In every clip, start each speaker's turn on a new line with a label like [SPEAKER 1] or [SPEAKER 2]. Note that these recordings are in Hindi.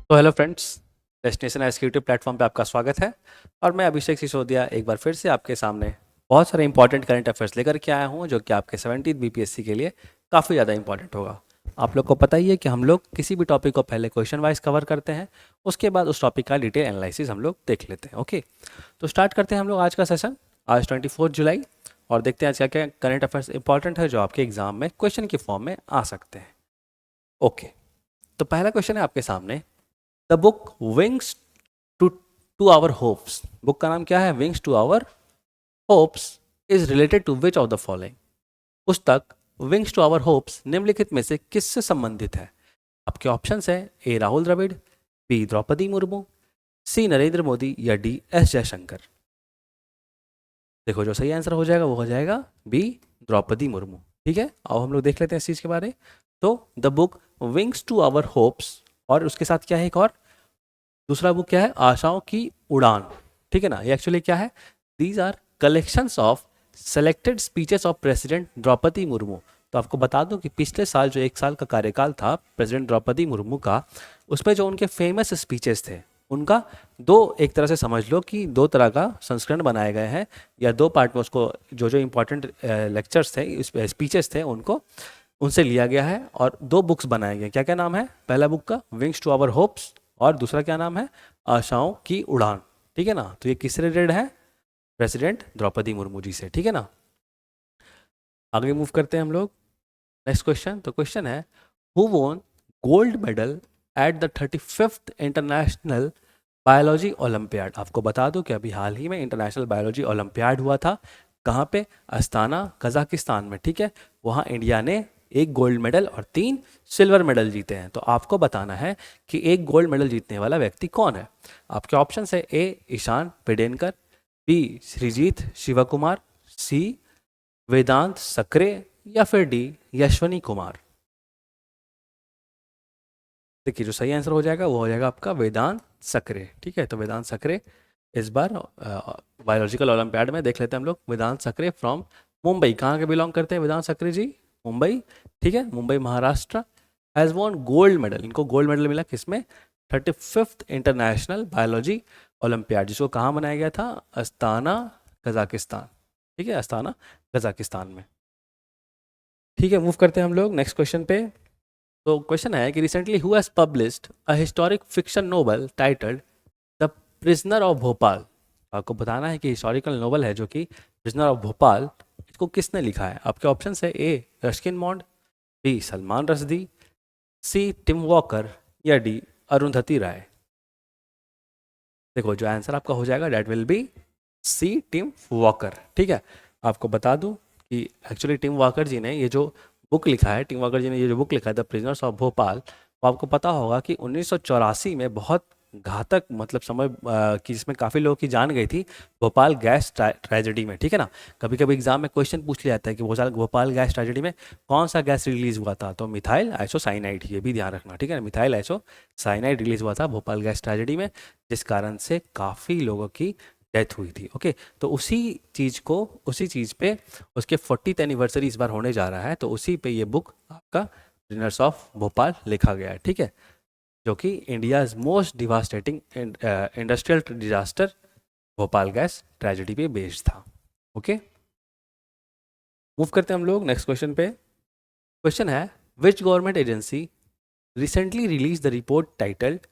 [SPEAKER 1] तो hello friends, destination executive platform पे आपका स्वागत है। और मैं अभिषेक सिसोदिया एक बार फिर से आपके सामने बहुत सारे इंपॉर्टेंट करंट अफेयर्स लेकर के आया हूँ, जो कि आपके 17th बीपीएससी के लिए काफ़ी ज़्यादा इंपॉर्टेंट होगा। आप लोग को पता ही है कि हम लोग किसी भी टॉपिक को पहले क्वेश्चन वाइज कवर करते हैं, उसके बाद उस टॉपिक का डिटेल एनालिसिस हम लोग देख लेते हैं। ओके, तो स्टार्ट करते हैं हम लोग आज का सेशन। आज 24 जुलाई, और देखते हैं आज क्या क्या करंट अफेयर्स इंपॉर्टेंट है जो आपके एग्जाम में क्वेश्चन के फॉर्म में आ सकते हैं। ओके, तो पहला क्वेश्चन है आपके सामने। The book wings to to our hopes, book का नाम क्या है? Wings to our hopes is related to which of the following. पुस्तक विंग्स टू आवर होप्स निम्नलिखित में से किससे संबंधित है? आपके ऑप्शंस है A Rahul Dravid, B Droupadi Murmu, C Narendra Modi, या डी एस जयशंकर। देखो, जो सही आंसर हो जाएगा वो हो जाएगा बी द्रौपदी मुर्मू। ठीक है, अब हम लोग देख लेते हैं इस चीज़ के बारे। तो the book wings to our hopes, और उसके साथ क्या है एक और दूसरा बुक क्या है? आशाओं की उड़ान। ठीक है ना, ये एक्चुअली क्या है? These are collections of selected speeches of president Droupadi Murmu. तो आपको बता दूं कि पिछले साल जो 1 साल का कार्यकाल था प्रेसिडेंट द्रौपदी मुर्मू का, उसमें जो उनके फेमस स्पीचेस थे उनका दो, एक तरह से समझ लो कि दो तरह का संस्करण बनाए गए हैं, या दो पार्ट में उसको जो जो इम्पोर्टेंट लेक्चर्स थे, स्पीचेस थे, उनको उनसे लिया गया है और दो बुक्स बनाए गए। क्या क्या नाम है? पहला बुक का विंग्स टू आवर होप्स, और दूसरा क्या नाम है? आशाओं की उड़ान। ठीक है ना, तो ये किससे रिलेटेड है? प्रेसिडेंट द्रौपदी मुर्मू जी से। ठीक है ना, आगे मूव करते हैं हम लोग। Next question. तो क्वेश्चन है, हु वोन gold medal at the 35th international biology olympiad. आपको बता दूं कि अभी हाल ही में इंटरनेशनल बायोलॉजी ओलंपियाड हुआ था। कहाँ पे? अस्ताना, कजाकिस्तान में। ठीक है, वहाँ इंडिया ने एक गोल्ड मेडल और 3 सिल्वर मेडल जीते हैं। तो आपको बताना है कि एक गोल्ड मेडल जीतने वाला व्यक्ति कौन है। आपके ऑप्शन है ए ईशान पेडेनकर, बी श्रीजीत शिवकुमार, सी वेदांत सक्रे, या फिर डी यशवनी कुमार। देखिए, जो सही आंसर हो जाएगा वो हो जाएगा आपका वेदांत सक्रे। ठीक है, तो वेदांत सक्रे इस बार बायोलॉजिकल ओलंपियाड में देख लेते हैं हम लोग। वेदांत सक्रे फ्रॉम मुंबई। कहाँ के बिलोंग करते हैं वेदांत सक्रे जी? मुंबई। ठीक है, Mumbai Maharashtra. Has won gold medal. इनको गोल्ड मेडल मिला किसमें? 35th इंटरनेशनल बायोलॉजी ओलंपियाड, जिसको कहाँ बनाया गया था? Astana, Kazakhstan. ठीक है, अस्ताना कजाकिस्तान में। ठीक है, मूव करते हैं हम लोग नेक्स्ट क्वेश्चन पे। तो क्वेश्चन है कि recently who has published a historic fiction novel titled the prisoner of Bhopal. आपको बताना है कि हिस्टोरिकल नोवेल है जो कि प्रिजनर ऑफ भोपाल, इसको किसने लिखा है। आपके ऑप्शन है A Ruskin Bond, B Salman Rushdie, C Tim Walker, या डी अरुंधति राय। देखो, जो आंसर आपका हो जाएगा that will be C Tim Walker. ठीक है, आपको बता दूं कि एक्चुअली टिम वॉकर जी ने ये जो बुक लिखा है, टिम वॉकर जी ने ये जो बुक लिखा है द प्रिजनर्स ऑफ भोपाल, वो आपको पता होगा कि 1984 में बहुत घातक मतलब समय कि जिसमें काफ़ी लोगों की जान गई थी भोपाल गैस ट्रेजेडी में। ठीक है ना, कभी कभी एग्जाम में क्वेश्चन पूछ लिया जाता है कि भोपाल गैस ट्रेजेडी में कौन सा गैस रिलीज हुआ था, तो मिथाइल आइसोसाइनाइड, ये भी ध्यान रखना। ठीक है ना, मिथाइल आइसोसाइनाइड रिलीज हुआ था भोपाल गैस ट्रेजेडी में, जिस कारण से काफ़ी लोगों की डेथ हुई थी। ओके, तो उसी चीज़ पे उसके 40th एनिवर्सरी इस बार होने जा रहा है, तो उसी पे ये बुक आपका प्रिजनर्स ऑफ भोपाल लिखा गया है। ठीक है, जो कि India's most devastating industrial disaster Bhopal gas tragedy पे बेस्ड था। ओके, मूव करते हैं हम लोग नेक्स्ट क्वेश्चन पे। क्वेश्चन है, which government agency recently release the report titled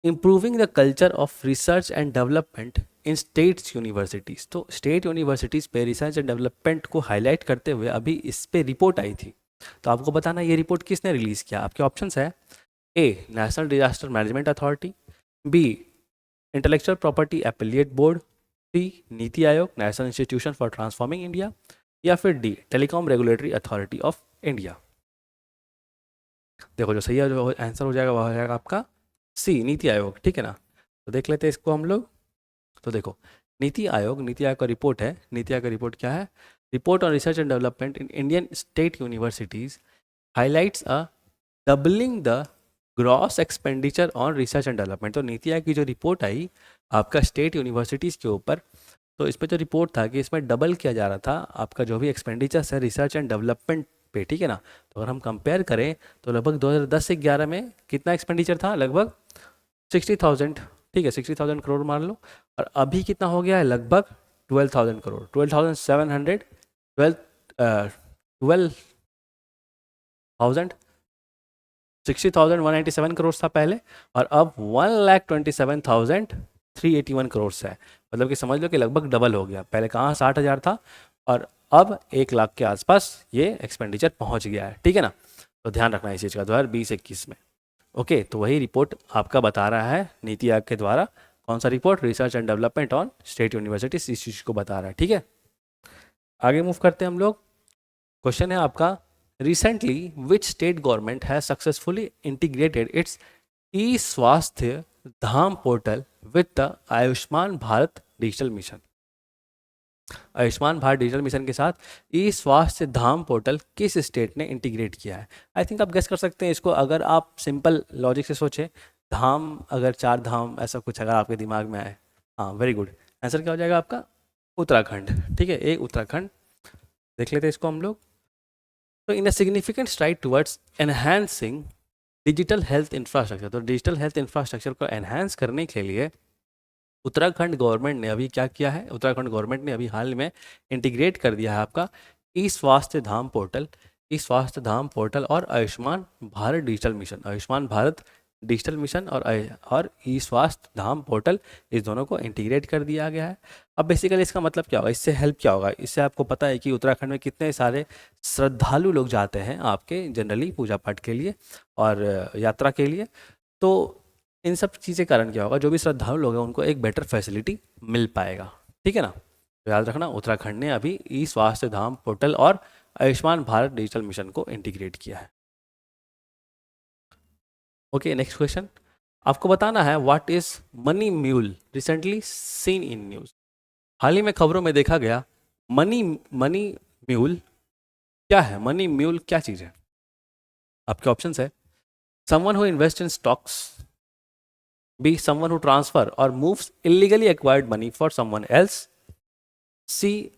[SPEAKER 1] improving the culture of research and development in states universities. तो स्टेट यूनिवर्सिटीज़ पे रिसर्च एंड डेवलपमेंट को हाईलाइट करते हुए अभी इस पे रिपोर्ट आई थी। तो आपको बताना ये रिपोर्ट किसने रिलीज़ किया। आपके ऑप्शंस है A National Disaster Management Authority, B Intellectual Property Appellate Board, C NITI Aayog National Institution for Transforming India, या फिर D Telecom Regulatory Authority of India. देखो, जो सही है जो आंसर हो जाएगा वह हो जाएगा आपका सी नीति आयोग। ठीक है ना, तो देख लेते हैं इसको हम लोग। तो देखो, नीति आयोग का रिपोर्ट है। नीति आयोग का रिपोर्ट क्या है? Report on research and development in Indian state universities highlights a doubling the gross expenditure on research and development. तो नीति आयोग की जो रिपोर्ट आई आपका स्टेट यूनिवर्सिटीज़ के ऊपर, तो इस पर जो रिपोर्ट था कि इसमें डबल किया जा रहा था आपका जो भी एक्सपेंडिचर्स है रिसर्च एंड डेवलपमेंट पे। ठीक है ना, तो अगर हम कंपेयर करें तो लगभग 2010 से 11 में कितना एक्सपेंडिचर था? लगभग 60,000, ठीक है 60,000 करोड़ मान लो, और अभी कितना हो गया है, लगभग 12,000 करोड़, 12,700, 12,000, 60,197 करोड़ था पहले, और अब 1,27,381 करोड़ है। मतलब कि समझ लो कि लगभग डबल हो गया, पहले कहाँ 60,000 था और अब 1 लाख के आसपास ये एक्सपेंडिचर पहुंच गया है, ठीक है ना। तो ध्यान रखना इस चीज़ का 2020-21 में। ओके, तो वही रिपोर्ट आपका बता रहा है नीति आयोग के द्वारा, कौन सा report, research and development on state university, इस चीज़ को बता रहा है, ठीक है। आगे मूव करते हैं हम लोग। क्वेश्चन है आपका, recently which state government has successfully integrated its e Swasthya Dham portal with the Ayushman Bharat digital mission. Ayushman Bharat digital mission के साथ ई स्वास्थ्य धाम पोर्टल किस स्टेट ने इंटीग्रेट किया है। आई थिंक आप गेस कर सकते हैं इसको, अगर आप सिंपल लॉजिक से सोचें, धाम अगर 4 धाम ऐसा कुछ अगर आपके दिमाग में आए, हाँ वेरी गुड, आंसर क्या हो जाएगा आपका, उत्तराखंड, ठीक है, एक उत्तराखंड। देख लेते हैं इसको हम लोग। तो in a significant stride towards enhancing digital health infrastructure, तो डिजिटल हेल्थ इंफ्रास्ट्रक्चर को एनहांस करने के लिए उत्तराखंड गवर्नमेंट ने अभी क्या किया है, उत्तराखंड गवर्नमेंट ने अभी हाल में इंटीग्रेट कर दिया है आपका ई स्वास्थ्य धाम पोर्टल, ई स्वास्थ्य धाम पोर्टल और Ayushman Bharat digital mission, Ayushman Bharat digital mission और ई स्वास्थ्य धाम पोर्टल, इस दोनों को इंटीग्रेट कर दिया गया है। अब बेसिकली इसका मतलब क्या होगा, इससे हेल्प क्या होगा, इससे आपको पता है कि उत्तराखंड में कितने सारे श्रद्धालु लोग जाते हैं आपके जनरली पूजा पाठ के लिए और यात्रा के लिए। तो इन सब चीज़ें कारण क्या होगा, जो भी श्रद्धालु लोग हैं उनको एक बेटर फैसिलिटी मिल पाएगा, ठीक है ना। तो याद रखना, उत्तराखंड ने अभी ई स्वास्थ्य धाम पोर्टल और आयुष्मान भारत डिजिटल मिशन को इंटीग्रेट किया है। ओके, नेक्स्ट क्वेश्चन, आपको बताना है what is money mule recently seen in news. हाल ही में खबरों में देखा गया मनी मनी म्यूल क्या है, मनी म्यूल क्या चीज़ है। आपके ऑप्शंस है, someone who invest in stocks, B. Someone who transfer or moves illegally acquired money for someone else. C.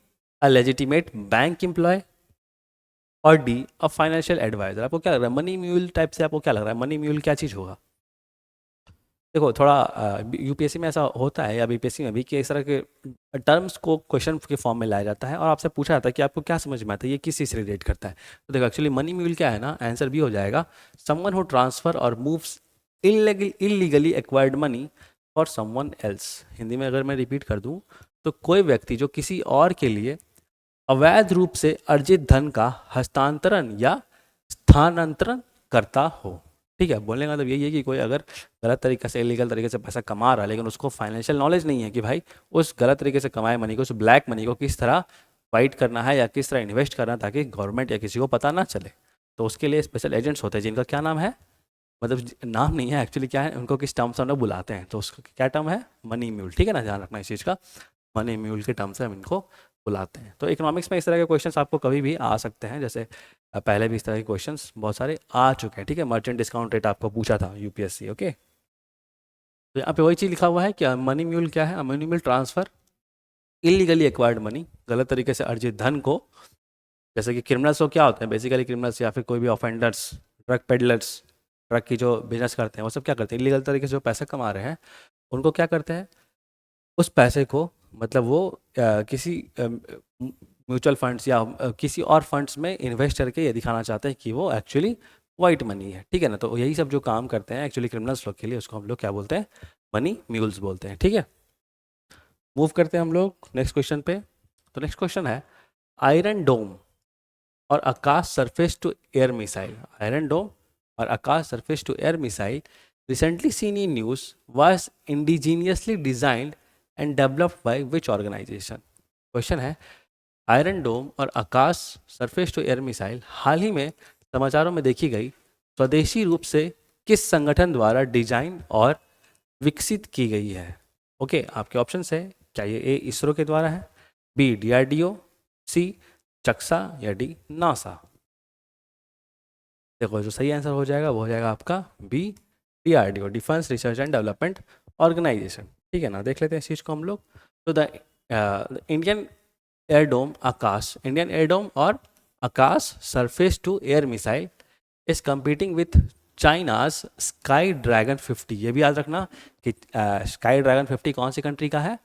[SPEAKER 1] A legitimate bank employee. और D. A financial advisor. आपको क्या लग रहा है, मनी म्यूल टाइप से आपको क्या लग रहा है, मनी म्यूल क्या चीज़ होगा। देखो थोड़ा यूपीएससी में ऐसा होता है या बीपीएससी में भी कि इस तरह के टर्म्स को क्वेश्चन के फॉर्म में लाया जाता है और आपसे पूछा जाता है कि आपको क्या समझ में आता है, ये किस चीज़ से रिलेट करता है। तो देखो एक्चुअली मनी म्यूल क्या है ना, आंसर भी हो जाएगा समवन हु ट्रांसफर और moves illegally acquired money for someone else. Hindi में अगर मैं रिपीट कर दूं तो कोई व्यक्ति जो किसी और के लिए अवैध रूप से अर्जित धन का हस्तांतरण या स्थानांतरण करता हो, ठीक है। बोलने का मतलब यही है कि कोई अगर गलत तरीके से इलीगल तरीके से पैसा कमा रहा है लेकिन उसको फाइनेंशियल नॉलेज नहीं है कि भाई उस गलत तरीके से कमाए मनी को, उस ब्लैक मनी को किस तरह फाइट करना है या किस तरह इन्वेस्ट करना है ताकि गवर्नमेंट या किसी को पता ना चले, तो उसके लिए स्पेशल एजेंट्स होते हैं जिनका क्या नाम है, मतलब नाम नहीं है एक्चुअली, क्या है उनको किस टर्म से हम लोग बुलाते हैं, तो उसका क्या टर्म है, मनी म्यूल, ठीक है ना, ध्यान रखना इस चीज़ का, मनी म्यूल के टर्म से हम इनको बुलाते हैं। तो इकोनॉमिक्स में इस तरह के क्वेश्चंस आपको कभी भी आ सकते हैं, जैसे पहले भी इस तरह के क्वेश्चंस बहुत सारे आ चुके हैं, ठीक है। मर्चेंट डिस्काउंट रेट आपको पूछा था यूपीएससी, ओके। तो यहाँ पे वही चीज़ लिखा हुआ है कि मनी म्यूल क्या है, money mule transfer illegally acquired money, गलत तरीके से अर्जित धन को, जैसे कि क्रिमिनल्स को क्या होते हैं, बेसिकली क्रिमिनल्स या फिर कोई भी ऑफेंडर्स, ड्रग पेडलर्स, ड्रग की जो बिजनेस करते हैं वो सब क्या करते हैं, इलीगल तरीके से जो पैसा कमा रहे हैं उनको क्या करते हैं, उस पैसे को मतलब वो किसी म्यूचुअल फंड्स या किसी और फंड्स में इन्वेस्ट करके ये दिखाना चाहते हैं कि वो एक्चुअली वाइट मनी है, ठीक है ना। तो यही सब जो काम करते हैं एक्चुअली क्रिमिनल्स लोग के लिए, उसको हम लोग क्या बोलते हैं, मनी म्यूल्स बोलते हैं, ठीक है। मूव करते हैं हम लोग नेक्स्ट क्वेश्चन पे। तो नेक्स्ट क्वेश्चन है, आयरन डोम और Akash surface to air missile, Iron डोम और Akash surface to air missile recently seen in news was indigenously designed and developed by which organization। Question है, आयरन डोम और Akash surface to air missile हाल ही में समाचारों में देखी गई स्वदेशी रूप से किस संगठन द्वारा डिजाइन और विकसित की गई है। ओके, आपके ऑप्शन है, क्या ये ए इसरो के द्वारा है, बी डीआरडीओ, सी चक्सा या डी नासा। देखो जो सही आंसर हो जाएगा वो हो जाएगा आपका B DRDO, defence research and development organisation, ठीक है ना। देख लेते हैं इस चीज़ को हम लोग। तो the Indian airdome Akash, Indian airdome और Akash surface to air missile is competing with China's Sky Dragon 50, ये भी याद रखना कि स्काई ड्रैगन 50 कौन सी कंट्री का है,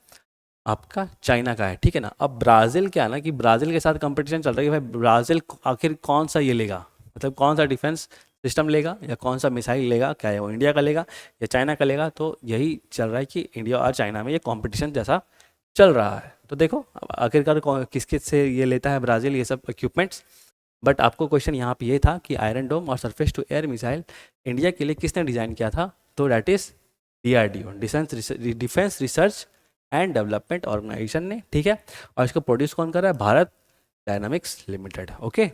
[SPEAKER 1] आपका चाइना का है, ठीक है ना। अब ब्राज़ील क्या है ना कि ब्राज़ील के साथ कंपटीशन चल रही है भाई, ब्राज़ील आखिर कौन सा ये लेगा, मतलब कौन सा डिफेंस सिस्टम लेगा या कौन सा मिसाइल लेगा, क्या है वो इंडिया का लेगा या चाइना का लेगा। तो यही चल रहा है कि इंडिया और चाइना में ये कंपटीशन जैसा चल रहा है। तो देखो अब आखिरकार किस किस से ये लेता है ब्राज़ील ये सब इक्विपमेंट्स। बट आपको क्वेश्चन यहाँ पे ये था कि आयरन डोम और surface to air missile India के लिए किसने डिज़ाइन किया था, तो that is DRDO, defence research and development organisation ने, ठीक है। और इसको प्रोड्यूस कौन कर रहा है, Bharat dynamics limited. Okay,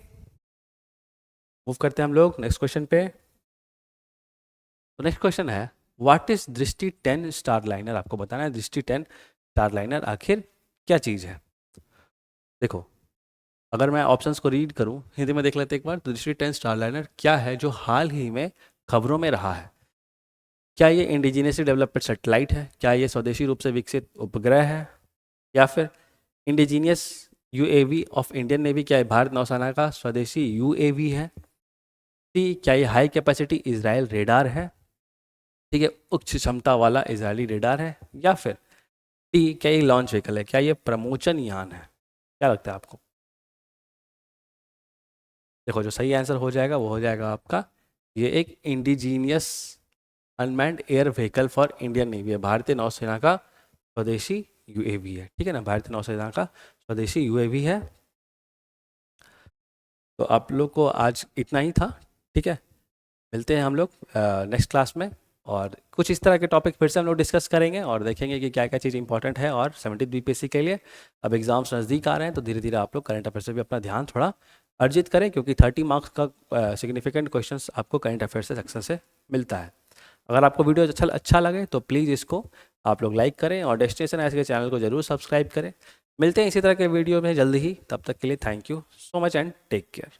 [SPEAKER 1] move करते हैं हम लोग नेक्स्ट क्वेश्चन पे। तो नेक्स्ट क्वेश्चन है व्हाट इज दृष्टि 10 स्टार लाइनर। आपको बताना है दृष्टि 10 स्टार लाइनर आखिर क्या चीज़ है। देखो अगर मैं ऑप्शंस को रीड करूं, हिंदी में देख लेते एक बार। तो दृष्टि 10 स्टार लाइनर क्या है जो हाल ही में खबरों में रहा है। क्या ये इंडिजीनियसली डेवलप्ड सैटेलाइट है, क्या ये स्वदेशी रूप से विकसित उपग्रह है, या फिर indigenous UAV of Indian navy, क्या ये भारत नौसेना का स्वदेशी यूएवी है। सी, क्या ये हाई कैपेसिटी इजराइल रेडार है, ठीक है, उच्च क्षमता वाला इजरायली रेडार है। या फिर डी, क्या ये लॉन्च व्हीकल है, क्या ये प्रमोचन यान है। क्या लगता है आपको। देखो जो सही आंसर हो जाएगा वो हो जाएगा आपका ये एक indigenous unmanned air vehicle for Indian navy है, भारतीय नौसेना का स्वदेशी यूएवी है, ठीक है ना, भारतीय नौसेना का स्वदेशी यूएवी है। तो आप लोग को आज इतना ही था, ठीक है। मिलते हैं हम लोग नेक्स्ट क्लास में, और कुछ इस तरह के टॉपिक फिर से हम लोग डिस्कस करेंगे और देखेंगे कि क्या क्या चीज़ इंपॉर्टेंट है। और 17th बीपीएससी के लिए अब एग्जाम्स नज़दीक आ रहे हैं, तो धीरे धीरे आप लोग करंट अफेयर से भी अपना ध्यान थोड़ा अर्जित करें, क्योंकि 30 मार्क्स का सिग्निफिकेंट क्वेश्चंस आपको करंट अफेयर से सेक्शन से मिलता है। अगर आपको वीडियो अच्छा लगे तो प्लीज़ इसको आप लोग लाइक करें और डेस्टिनेशन ऐसे के चैनल को जरूर सब्सक्राइब करें। मिलते हैं इसी तरह के वीडियो में जल्दी ही, तब तक के लिए thank you so much and take care.